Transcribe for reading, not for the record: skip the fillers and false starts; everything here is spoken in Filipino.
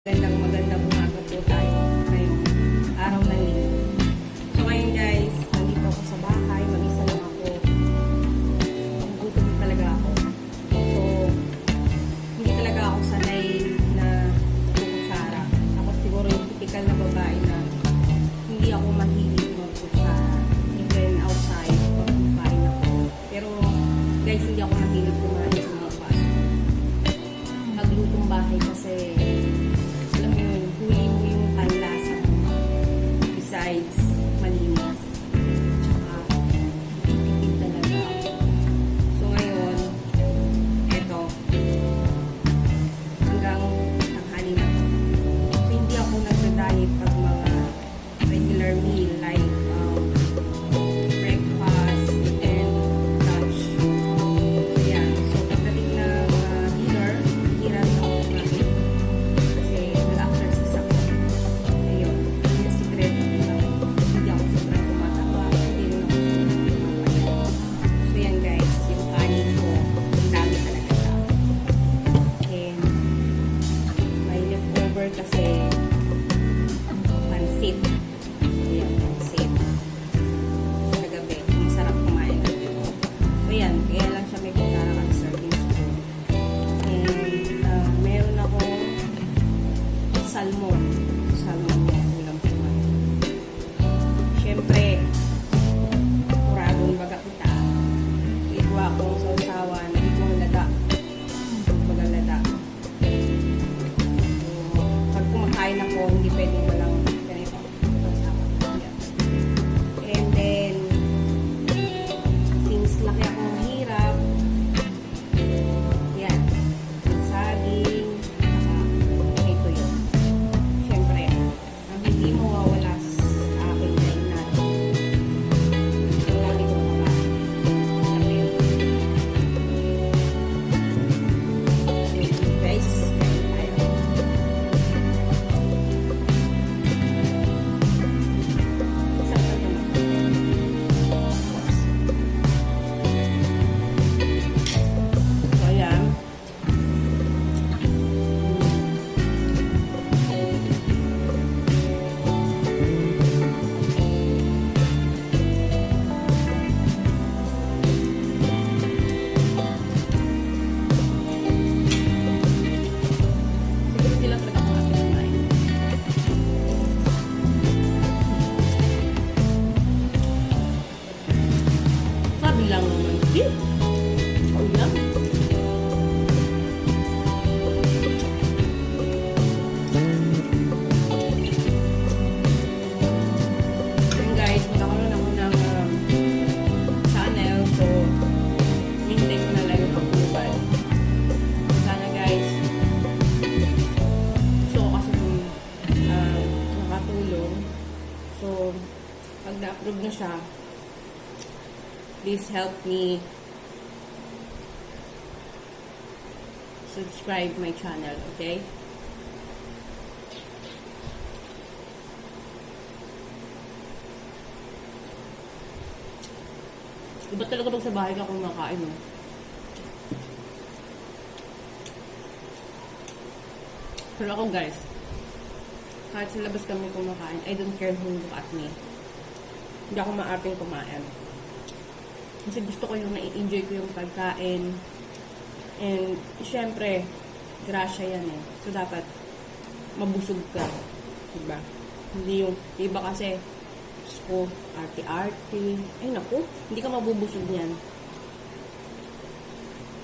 Magandang umaga po tayo ngayong araw na linggo. So ngayon guys, nandito ako sa bahay, mag-isa lang ako. Gutom talaga ako. So, hindi talaga ako sanay na kukutsara. Ako siguro yung typical na babae na hindi ako mahilig magkutsara. Even outside, pag kumain ako. Pero guys, hindi ako mahilig kumain sa mga fast. Naglutong bahay kasi huli mo yung panlasa mo. Besides, malinis. Tsaka, tipid talaga ako. So, ngayon, eto, hanggang tanghali na to. So, hindi ako nagda-diet pag mga regular meal like breakfast and lunch. So, yan. So, pagdating na dinner, hindi rin ako kumain. Kasi after 6 ako. Ayun. Yung secret na hindi ako sobrang tumataba. Hindi rin ako sobrang tumapayat. So yan guys. Yung kanin ko, ang dami talaga siya. And may leftover kasi pansit. So yan, pansit. Sa gabi. Masarap kumain. So yan. Kaya lang siya may kutsara at serving spoon. And meron ako salmon yung ulam ko ngayon. Siyempre, kuradong baga kita. Iwa akong sausawan, ibang lada. Bagang lada. So, pag kumakain ako, hindi pwedeng walang ganito. Sausawan. Yan. And then, since laki akong hirap, yan. Saging, may tuyo. Siyempre, ang hindi mawawala sa akin ay natin. Ito lagi ko naman. Guys, kain tayo. Isang ka naman. Of course. So, ayan. Siguro hindi lang talaga ako kasi kumain. Sabi lang naman. Ikaw lang. Then guys, magkakaroon ako ng channel. So, hintay ko na lang yung approval. Sana guys, gusto ko kasi makatulong. So, pag na-approve na siya, please help me subscribe my channel, okay? Iba talaga pag sa bahay ka kumakain, no? Pero ako guys, kahit sa labas kami kumakain, I don't care who look at me. Hindi ako maarting kumain. Kasi gusto ko yung na-enjoy ko yung pagkain. And, syempre, grasya yan eh. So, dapat mabusog ka. Diba? Hindi yung, iba kasi, ko, arte-arte. Ay, naku, hindi ka mabubusog niyan.